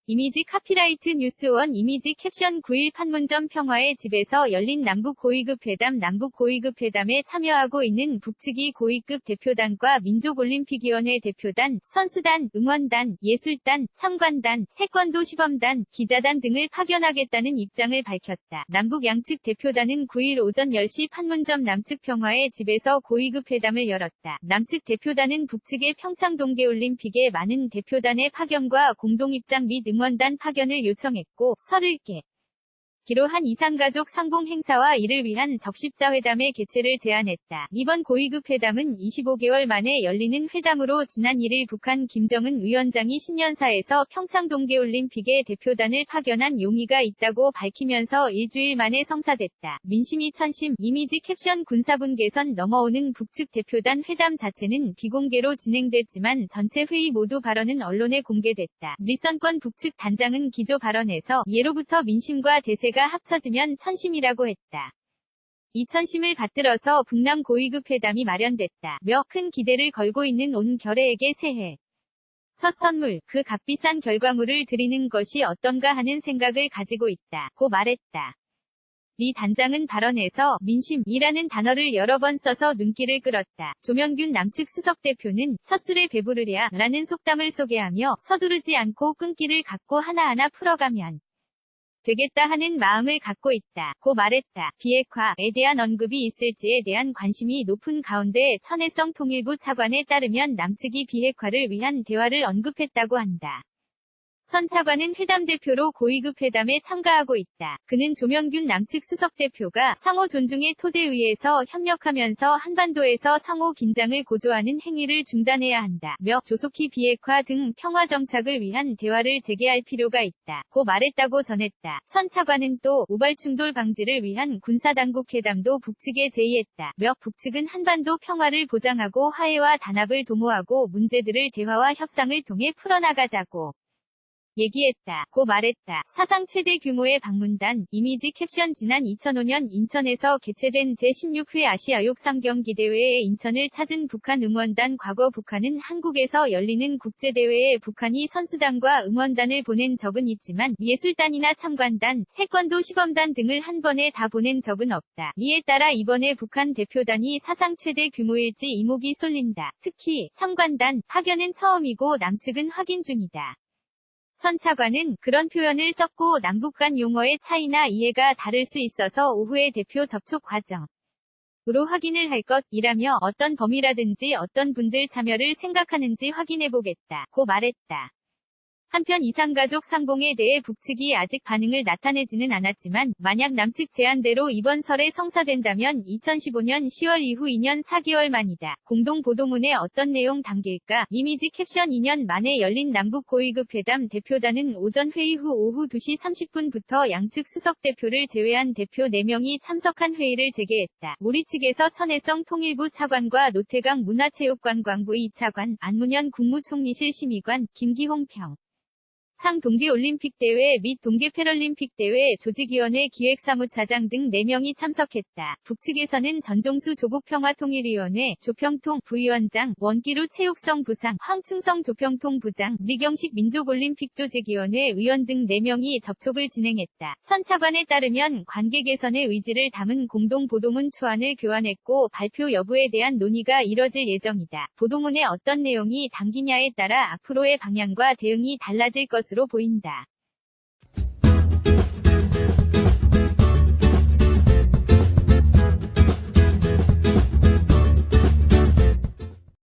이미지 카피라이트 뉴스원 이미지 캡션 9일 판문점 평화의 집에서 열린 남북 고위급 회담 남북 고위급 회담에 참여하고 있는 북측이 고위급 대표단과 민족올림픽위원회 대표단, 선수단, 응원단, 예술단, 참관단, 태권도 시범단, 기자단 등을 파견하겠다는 입장을 밝혔다. 남북 양측 대표단은 9일 오전 10시 판문점 남측 평화의 집에서 고위급 회담을 열었다. 남측 대표단은 북측의 평창 동계올림픽에 많은 대표단의 파견과 공동입장 및 응원단 파견을 요청했고, 설을 기로 한 이산가족 상봉 행사와 이를 위한 적십자 회담의 개최를 제안했다. 이번 고위급 회담은 25개월 만에 열리는 회담으로 지난 1일 북한 김정은 위원장이 신년사에서 평창 동계올림픽에 대표단을 파견한 용의가 있다고 밝히면서 일주일 만에 성사됐다. 민심이 천심, 이미지 캡션 군사분 개선 넘어오는 북측 대표단 회담 자체는 비공개로 진행됐지만 전체 회의 모두 발언은 언론에 공개됐다. 리선권 북측 단장은 기조 발언에서 예로부터 민심과 대세가 합쳐지면 천심이라고 했다. 이 천심을 받들어서 북남 고위급 회담이 마련됐다. 며 큰 기대를 걸고 있는 온 결애에게 새해 첫 선물, 그 값비싼 결과물을 드리는 것이 어떤가 하는 생각을 가지고 있다. 고 말했다. 리 단장은 발언에서 민심이라는 단어를 여러 번 써서 눈길을 끌었다. 조명균 남측 수석대표는 첫 술에 배부르랴 라는 속담을 소개하며 서두르지 않고 끈기를 갖고 하나하나 풀어가면 되겠다 하는 마음을 갖고 있다. 고 말했다. 비핵화에 대한 언급이 있을지에 대한 관심이 높은 가운데 천해성 통일부 차관에 따르면 남측이 비핵화를 위한 대화를 언급했다고 한다. 선 차관은 회담 대표로 고위급 회담에 참가하고 있다. 그는 조명균 남측 수석대표가 상호 존중의 토대 위에서 협력하면서 한반도에서 상호 긴장을 고조하는 행위를 중단해야 한다. 며 조속히 비핵화 등 평화 정착을 위한 대화를 재개할 필요가 있다. 고 말했다고 전했다. 선 차관은 또 우발 충돌 방지를 위한 군사당국 회담도 북측에 제의했다. 며 북측은 한반도 평화를 보장하고 화해와 단합을 도모하고 문제들을 대화와 협상을 통해 풀어나가자고 얘기했다. 고 말했다. 사상 최대 규모의 방문단, 이미지 캡션 지난 2005년 인천에서 개최된 제16회 아시아욕 상경기대회에 인천을 찾은 북한 응원단 과거 북한은 한국에서 열리는 국제대회에 북한이 선수단과 응원단을 보낸 적은 있지만 예술단이나 참관단, 태권도 시범단 등을 한 번에 다 보낸 적은 없다. 이에 따라 이번에 북한 대표단이 사상 최대 규모일지 이목이 쏠린다. 특히 참관단, 파견은 처음이고 남측은 확인 중이다. 선 차관은 그런 표현을 썼고 남북 간 용어의 차이나 이해가 다를 수 있어서 오후에 대표 접촉 과정으로 확인을 할 것이라며 어떤 범위라든지 어떤 분들 참여를 생각하는지 확인해보겠다. 고 말했다. 한편 이산가족 상봉에 대해 북측이 아직 반응을 나타내지는 않았지만 만약 남측 제안대로 이번 설에 성사된다면 2015년 10월 이후 2년 4개월 만이다. 공동 보도문에 어떤 내용 담길까? 이미지 캡션 2년 만에 열린 남북 고위급 회담 대표단은 오전 회의 후 오후 2시 30분부터 양측 수석대표를 제외한 대표 4명이 참석한 회의를 재개했다. 우리 측에서 천해성 통일부 차관과 노태강 문화체육관광부 2차관, 안문현 국무총리실 심의관, 김기홍 상 동계올림픽대회 및 동계패럴림픽대회 조직위원회 기획사무차장 등 4명이 참석했다. 북측에서는 전종수 조국평화통일위원회 조평통 부위원장, 원기루 체육성 부상, 황충성 조평통 부장, 리경식 민족올림픽조직위원회 위원 등 4명이 접촉을 진행했다. 선 차관에 따르면 관계 개선의 의지를 담은 공동보도문 초안을 교환했고 발표 여부에 대한 논의가 이뤄질 예정이다. 보도문에 어떤 내용이 담기냐에 따라 앞으로의 방향과 대응이 달라질 것으로 보인다.